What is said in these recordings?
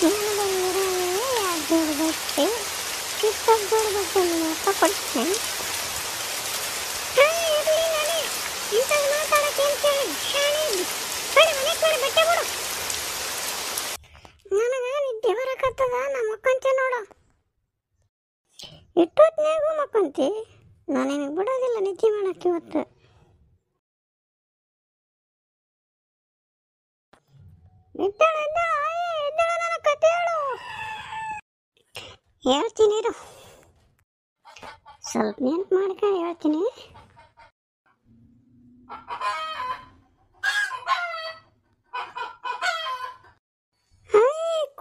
ನನಗೆ ಇರೋದೇ ಎರಡು ಜೋಡಿ ಬಟ್ಟೆ, ಇಪ್ಪತ್ತು ಜೋಡಿ ಬಟ್ಟೆ ನಿಮ್ಮ ಅಪ್ಪ ಕೊಡ್ತೇನೆ. ಇರಲಿ ನಾನೇ ಇಂಥದ್ದು ಮಾತಾಡೋಕೆ ಅಂತ ಹೇಳಿ ಶಾಣೆ ಕಡೆ ಮನೆ ಕಡೆ ಬಟ್ಟೆ ಕೊಡು. ನನಗೆ ನಿದ್ದೆ ಬರಕತ್ತದ, ನಾ ಮಕ್ಕಂತೆ ನೋಡು. ಇಟ್ಟೊತ್ನಾಗೂ ಮಕ್ಕಂತಿ, ನಾನು ನಿನಗೆ ಬಿಡೋದಿಲ್ಲ ನಿದ್ದೆ ಮಾಡಕ್ಕೆ ಇವತ್ತು. ಎದ್ದೇಳು ಎದ್ದೇಳು ಎದ್ದೇಳು, ನನ್ನ ಕತೆ ಹೇಳು. ಹೇಳ್ತೀನಿ ಇರು, ಸ್ವಲ್ಪ ನೆನ್ಪು ಮಾಡ್ಕೊಂಡು ಹೇಳ್ತೀನಿ.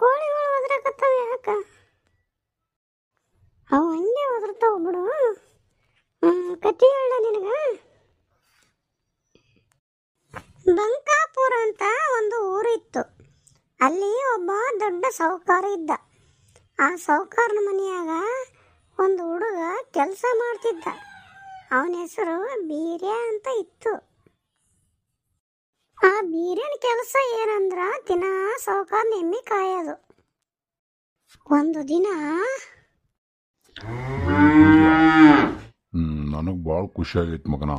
ಕೋಳಿಗಳು ಒದ್ರಕತ್ತಾವ ಯಾಕ? ಅವು ಹಂಗೆ ಒದರ್ತಾವ ಬಿಡು. ಕತೆ ಹೇಳ ನಿನಗ. ಬಂಕಾಪುರ ಅಂತ ಒಂದು ಊರಿತ್ತು. ಅಲ್ಲಿ ಒಬ್ಬ ದೊಡ್ಡ ಸಾಹುಕಾರ ಇದ್ದ. ಆ ಸಾಹುಕಾರನ ಮನೆಯಾಗ ಒಂದು ಹುಡುಗ ಕೆಲಸ ಮಾಡ್ತಿದ್ದ. ಅವನ ಹೆಸರು ಬೀರ್ಯ ಅಂತ ಇತ್ತು. ಆ ಬೀರ್ಯನ ಕೆಲಸ ಏನಂದ್ರ ದಿನ ಸಾಹುಕಾರನ ಎಮ್ಮೆ ಕಾಯೋದು. ಒಂದು ದಿನ ನನಗೆ ಭಾಳ ಖುಷಿ ಆಗೈತೆ ಮಗನ.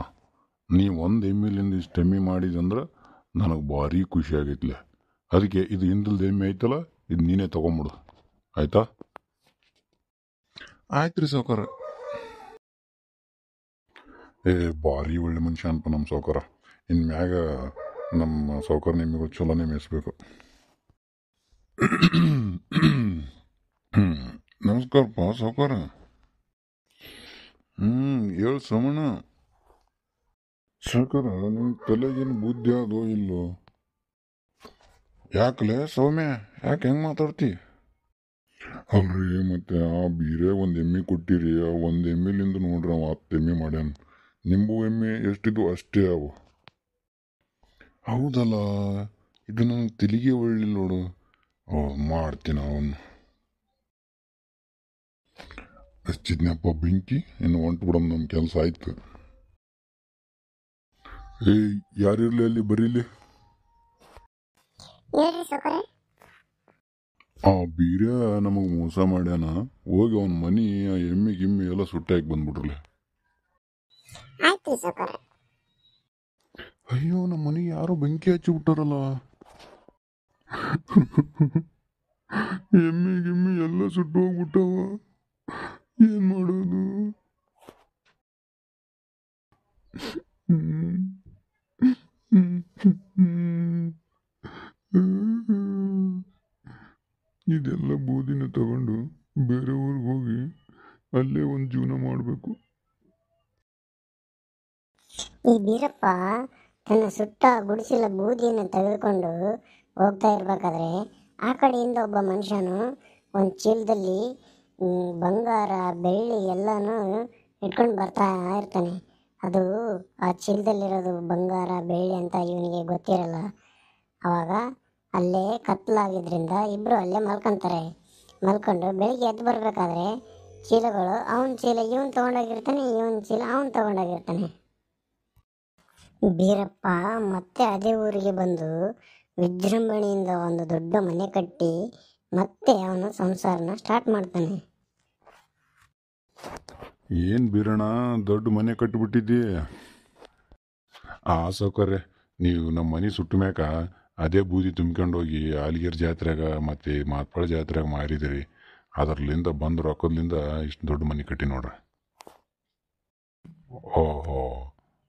ನೀ ಒಂದು ಎಮ್ಮಿಲಿಂದ ಇಷ್ಟು ಎಮ್ಮೆ ಮಾಡಿದಂದ್ರೆ ನನಗೆ ಭಾರಿ ಖುಷಿ ಆಗೈತ್ಲೆ. ಅದಕ್ಕೆ ಇದು ಹಿಂದಲ್ದ ಎಮ್ಮೆ ಐತಲ್ಲ, ಇದು ನೀನೇ ತೊಗೊಂಬಿಡು ಆಯ್ತಾ? ಆಯ್ತು ರೀ ಸಾವುಕಾರ. ಭಾರಿ ಒಳ್ಳೆ ಮನುಷ್ಯ ಅನ್ಪ ನಮ್ಮ ಸಾವುಕಾರ. ಇನ್ನು ಮ್ಯಾಗ ನಮ್ಮ ಸಾವುಕಾರ ಎಮ್ಮೆಗಳು ಚಲೋನೇ ಮೇಯಿಸ್ಬೇಕು. ನಮಸ್ಕಾರಪ್ಪ ಸಾವುಕಾರ. ಹೇಳು ಸೋಮಣ್ಣ. ಸಾವುಕಾರ, ನಿಮ್ಮ ತಲೆಗೇನು ಬುದ್ಧಿ ಅದೋ ಇಲ್ಲೋ? ಯಾಕಲೇ ಸೌಮ್ಯ, ಯಾಕೆ ಹೆಂಗೆ ಮಾತಾಡ್ತಿ? ಅಲ್ರಿ ಮತ್ತೆ ಆ ಬೀರೆ ಒಂದು ಎಮ್ಮೆ ಕೊಟ್ಟಿರಿ, ಆ ಒಂದು ಎಮ್ಮೆಲಿಂದ ನೋಡ್ರಿ ಅವ 10 ಎಮ್ಮೆ ಮಾಡ್ಯಾನ. ನಿಂಬು ಎಮ್ಮೆ ಎಷ್ಟಿದ್ವು ಅಷ್ಟೇ ಅವು. ಹೌದಲ್ಲ, ಇದು ನನಗೆ ತೆಲಿಗೆ ಒಳ್ಳಿಲ್ಲ ನೋಡು. ಮಾಡ್ತೀನಿ ಅವನು. ಹಚ್ಚಿದ್ನಪ್ಪ ಬೆಂಕಿ, ಇನ್ನು ಹೊಂಟು ಬಿಡಮ್, ನಮ್ಮ ಕೆಲಸ ಆಯ್ತು. ಯಾರಿರ್ಲಿ ಅಲ್ಲಿ ಬರೀಲಿ. ಆ ಬೀರ್ಯ ನಮಗೆ ಮೋಸ ಮಾಡ್ಯಾನ. ಹೋಗಿ ಅವನ ಮನಿ ಎಮ್ಮೆ ಗಿಮ್ಮಿ ಎಲ್ಲ ಸುಟ್ಟಾಕಿ ಬಂದ್ಬಿಡ್ರಲೆ. ಅಯ್ಯೋ, ನಮ್ಮ ಮನೆಗೆ ಯಾರೋ ಬೆಂಕಿ ಹಚ್ಚಿ ಬಿಟ್ಟಾರಲ್ಲ. ಎಮ್ಮೆ ಗಿಮ್ಮಿ ಎಲ್ಲ ಸುಟ್ಟು ಹೋಗ್ಬಿಟ್ಟವ. ಏನ್ ಮಾಡೋದು? ಇದೆಲ್ಲ ಬೂದಿನ ತಗೊಂಡು ಬೇರೆ ಊರಿಗೆ ಹೋಗಿ ಅಲ್ಲೇ ಒಂದು ಜೀವನ ಮಾಡಬೇಕು. ಈ ಬೀರಪ್ಪ ತನ್ನ ಸುಟ್ಟ ಗುಡಿಸಿಲ ಬೂದಿಯನ್ನು ತೆಗೆದುಕೊಂಡು ಹೋಗ್ತಾ ಇರ್ಬೇಕಾದ್ರೆ ಆ ಕಡೆಯಿಂದ ಒಬ್ಬ ಮನುಷ್ಯನು ಒಂದು ಚೀಲದಲ್ಲಿ ಬಂಗಾರ ಬೆಳ್ಳಿ ಎಲ್ಲನೂ ಇಟ್ಕೊಂಡು ಬರ್ತಾ ಇರ್ತಾನೆ. ಅದು ಆ ಚೀಲದಲ್ಲಿರೋದು ಬಂಗಾರ ಬೆಳ್ಳಿ ಅಂತ ಇವನಿಗೆ ಗೊತ್ತಿರಲ್ಲ. ಆವಾಗ ಅಲ್ಲೇ ಕತ್ಲಾಗಿದ್ರಿಂದ ಇಬ್ಬರು ಅಲ್ಲೇ ಮಲ್ಕೊಂತಾರೆ. ಮಲ್ಕೊಂಡು ಬೆಳಿಗ್ಗೆ ಎದ್ದು ಬರಬೇಕಾದ್ರೆ ಚೀಲಗಳು ಅವನ ಚೀಲ ಇವನು ತೊಗೊಂಡೋಗಿರ್ತಾನೆ, ಇವನ ಚೀಲ ಅವನು ತೊಗೊಂಡೋಗಿರ್ತಾನೆ. ಬೀರಪ್ಪ ಮತ್ತೆ ಅದೇ ಊರಿಗೆ ಬಂದು ವಿಜೃಂಭಣೆಯಿಂದ ಒಂದು ದೊಡ್ಡ ಮನೆ ಕಟ್ಟಿ ಮತ್ತೆ ಅವನು ಸಂಸಾರನ ಸ್ಟಾರ್ಟ್ ಮಾಡ್ತಾನೆ. ಏನು ಬೀರಣ್ಣ, ದೊಡ್ಡ ಮನೆ ಕಟ್ಟಿಬಿಟ್ಟಿದ್ದಿ? ಸಾವುಕಾರ್ರೆ, ನೀವು ನಮ್ಮ ಮನೆ ಸುಟ್ಟ ಮ್ಯಾಕ ಅದೇ ಬೂದಿ ತುಂಬ್ಕೊಂಡೋಗಿ ಆಲಿಗೆರೆ ಜಾತ್ರೆಗ ಮತ್ತು ಮಾತ್ಪಾಳ ಜಾತ್ರೆಗೆ ಮಾರಿದಿರಿ. ಅದರ್ಲಿಂದ ಬಂದು ರೊಕ್ಕದ್ಲಿಂದ ಇಷ್ಟು ದೊಡ್ಡ ಮನೆ ಕಟ್ಟಿ ನೋಡ್ರಿ. ಓಹೋ,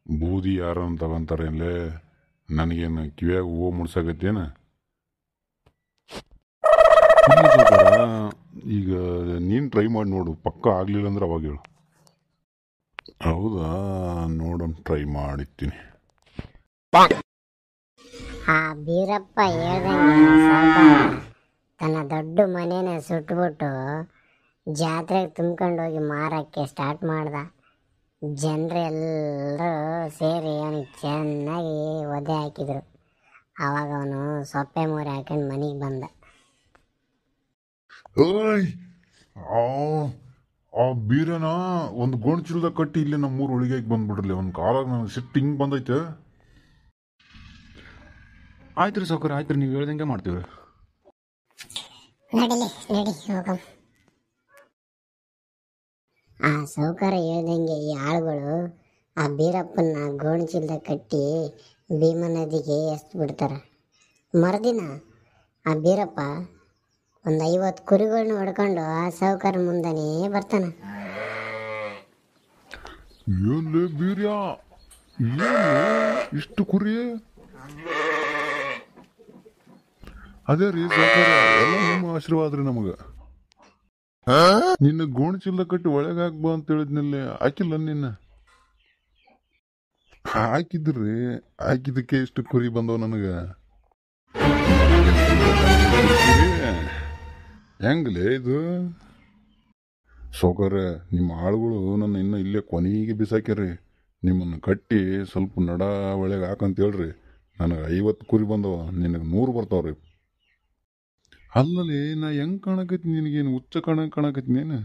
ಬೂದಿ ಯಾರನ್ನು ತಗೊಂತಾರೇನ್ಲೇ? ನನಗೇನು ಕಿವ್ಯಾಗ ಹೂವು ಮುಡ್ಸಾಕತ್ತೇನ? ಈಗ ನೀನು ಟ್ರೈ ಮಾಡಿ ನೋಡು, ಪಕ್ಕ ಆಗಲಿಲ್ಲ ಅಂದ್ರೆ ಅವಾಗ ಹೇಳು. ಹೌದಾ, ನೋಡೋಣ, ಟ್ರೈ ಮಾಡಿರ್ತೀನಿ. ಆ ಬೀರಪ್ಪ ಹೇಳ್ದಂಗೆ ತನ್ನ ದೊಡ್ಡ ಮನೇನ ಸುಟ್ಬಿಟ್ಟು ಜಾತ್ರೆಗೆ ತುಂಬ್ಕೊಂಡೋಗಿ ಮಾರಕ್ಕೆ ಸ್ಟಾರ್ಟ್ ಮಾಡ್ದ. ಜನರೆಲ್ಲರೂ ಸೇರಿ ಅವನಿಗೆ ಚೆನ್ನಾಗಿ ಒದೆ ಹಾಕಿದರು. ಆವಾಗ ಅವನು ಸೊಪ್ಪೆ ಮೂರೆ ಹಾಕೊಂಡು ಮನೆಗೆ ಬಂದ. ಆ ಬೀರನ ಒಂದು ಗೋಣಿಚೀಲದಾಗ ಕಟ್ಟಿ ಇಲ್ಲಿ ನಮ್ಮೂರು ಒಳಗೆ ಬಂದ್ಬಿಡ್ಲಿ. ಒಂದು ಕಾಲಾಗ ನನಗೆ ಸಿಟ್ಟು ಹಿಂಗೆ ಬಂದೈತೆ. ಆಯ್ತು ರೀ ಸಾವುಕಾರ, ಆಯ್ತು ರೀ, ನೀವು ಹೇಳ್ದಂಗೆ ಮಾಡ್ತೀವಿ. ನಡಿಲಿ ನಡಿ ಹೋಗಮ್. ಆ ಸಾಹುಕಾರ ಹೇಳ್ದಂಗೆ ಈ ಆಳುಗಳು ಆ ಬೀರಪ್ಪನ ಗೋಣಿ ಚೀಲದಾಗ ಕಟ್ಟಿ ಭೀಮಾ ನದಿಗೆ ಎಸ್ದು ಬಿಡ್ತಾರೆ. ಮರುದಿನ ಆ ಬೀರಪ್ಪ ಒಂದು 50 ಕುರಿಗಳನ್ನ ಹೊಡ್ಕೊಂಡು ಆ ಸಾಹುಕಾರ ಮುಂದನೇ ಬರ್ತಾನೆ. ಏನ್ಲೇ ಬೀರ್ಯ, ಏನು ಇಷ್ಟು ಕುರಿ? ಅದೇ ರೀ ಸಾಕಾರ, ಎಲ್ಲ ನಿಮ್ಮ ಆಶೀರ್ವಾದ ರೀ ನಮಗ. ನಿನ್ನ ಗೋಣಿ ಚೀಲ ಕಟ್ಟಿ ಒಳಗೆ ಹಾಕ್ಬಾ ಅಂತ ಹೇಳಿದ್ನಲ್ಲಿ ಹಾಕಿಲ್ಲ ನಿನ್ನ. ಹಾಕಿದ್ರಿ, ಹಾಕಿದಕ್ಕೆ ಇಷ್ಟು ಕುರಿ ಬಂದವ ನನಗ. ಹೆಂಗ್ಲೇ ಇದು ಸಾವುಕಾರ? ನಿಮ್ಮ ಆಳುಗಳು ನನ್ನ ಇನ್ನು ಇಲ್ಲೇ ಕೊನೆಗೆ ಬಿಸಾಕ್ಯಾರಿ. ನಿಮ್ಮನ್ನು ಕಟ್ಟಿ ಸ್ವಲ್ಪ ನಡ ಒಳಗೆ ಹಾಕಂತ ಹೇಳ್ರಿ. ನನಗೆ 50 ಕುರಿ ಬಂದವ, ನಿನಗೆ 100 ಬರ್ತಾವ್ರಿ. ಅಲ್ಲಲ್ಲಿ ನಾ ಹೆಂಗೆ ಕಾಣಕತ್ತಿ? ನಿನಗೇನು ಹುಚ್ಚ ಕಾಣಕತ್ತಿ ನೀನು?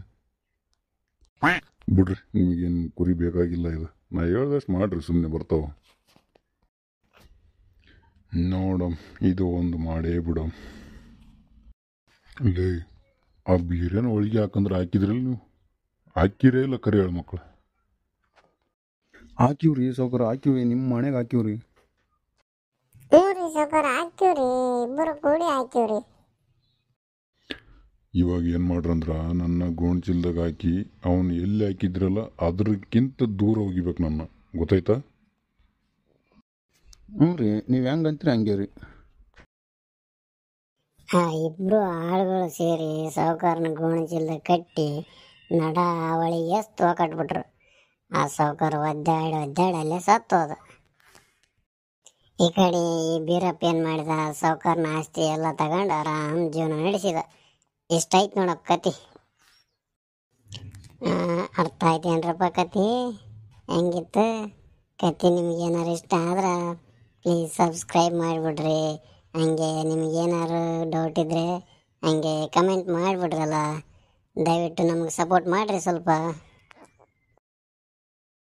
ಬಿಡ್ರಿ, ನಿಮಗೇನು ಕುರಿ ಬೇಕಾಗಿಲ್ಲ. ಇದು ನಾ ಹೇಳ್ದಷ್ಟು ಮಾಡ್ರಿ, ಸುಮ್ಮನೆ ಬರ್ತಾವ. ನೋಡಮ್, ಇದು ಒಂದು ಮಾಡೇ ಬಿಡಮ್. ಲೇ, ಆ ಬೀರೇನ ಒಳಗೆ ಹಾಕಂದ್ರೆ ಹಾಕಿದ್ರಲ್ಲ ನೀವು? ಹಾಕಿರೇ ಇಲ್ಲ ಕರಿ ಹೇಳ ಮಕ್ಕಳು? ಹಾಕಿವ್ರಿ ಸಾವುಕಾರ, ಹಾಕಿವ್ರಿ. ನಿಮ್ಮ ಮನೆಗೆ ಹಾಕಿವ್ರಿ. ಹ್ಞೂ ರೀ ಸಾವುಕಾರ, ಹಾಕಿವ್ರಿ. ಇಬ್ಬರು ಕೂಡಿ ಹಾಕಿವ್ರಿ. ಇವಾಗ ಏನು ಮಾಡ್ರಂದ್ರ, ನನ್ನ ಗೋಣಿ ಚೀಲದಾಗ ಹಾಕಿ ಅವನು ಎಲ್ಲಿ ಹಾಕಿದ್ರಲ್ಲ ಅದ್ರಕ್ಕಿಂತ ದೂರ ಹೋಗಿಬೇಕು ನನ್ನ, ಗೊತ್ತಾಯ್ತಾ? ಹ್ಞೂ ರೀ, ನೀವು ಹೆಂಗಂತೀರಿ ಹಂಗೆ ರೀ. ಆ ಇಬ್ರು ಆಳುಗಳು ಸೇರಿ ಸಾಹುಕಾರನ ಗೋಣಿ ಚೀಲದಾಗ ಕಟ್ಟಿ ನಡ ಅವಳಿಗೆ ಎಸ್ತು ಕಟ್ಬಿಟ್ರು. ಆ ಸಾಹುಕಾರ ಒದ್ದಾಡಿ ಅಲ್ಲೇ ಸತ್ತು ಹೋದ. ಈ ಕಡೆ ಈ ಬೀರಪ್ಪ ಏನು ಮಾಡಿದ, ಸಾಹುಕಾರನ ಆಸ್ತಿ ಎಲ್ಲ ತಗೊಂಡು ಆರಾಮ್ ಜೀವನ ನಡೆಸಿದ. ಇಷ್ಟಾಯ್ತು ನೋಡಪ್ಪ ಕತಿ. ಅರ್ಥ ಆಯ್ತೇನ್ರಪ್ಪ ಕತಿ? ಹೆಂಗಿತ್ತು ಕತಿ? ನಿಮಗೇನಾರು ಇಷ್ಟ ಆದ್ರೆ ಪ್ಲೀಸ್ ಸಬ್ಸ್ಕ್ರೈಬ್ ಮಾಡಿಬಿಡ್ರಿ. ಹಂಗೆ ನಿಮಗೇನಾದ್ರು ಡೌಟ್ ಇದ್ದರೆ ಹಂಗೆ ಕಮೆಂಟ್ ಮಾಡಿಬಿಡ್ರಲ್ಲ. ದಯವಿಟ್ಟು ನಮಗೆ ಸಪೋರ್ಟ್ ಮಾಡಿರಿ ಸ್ವಲ್ಪ.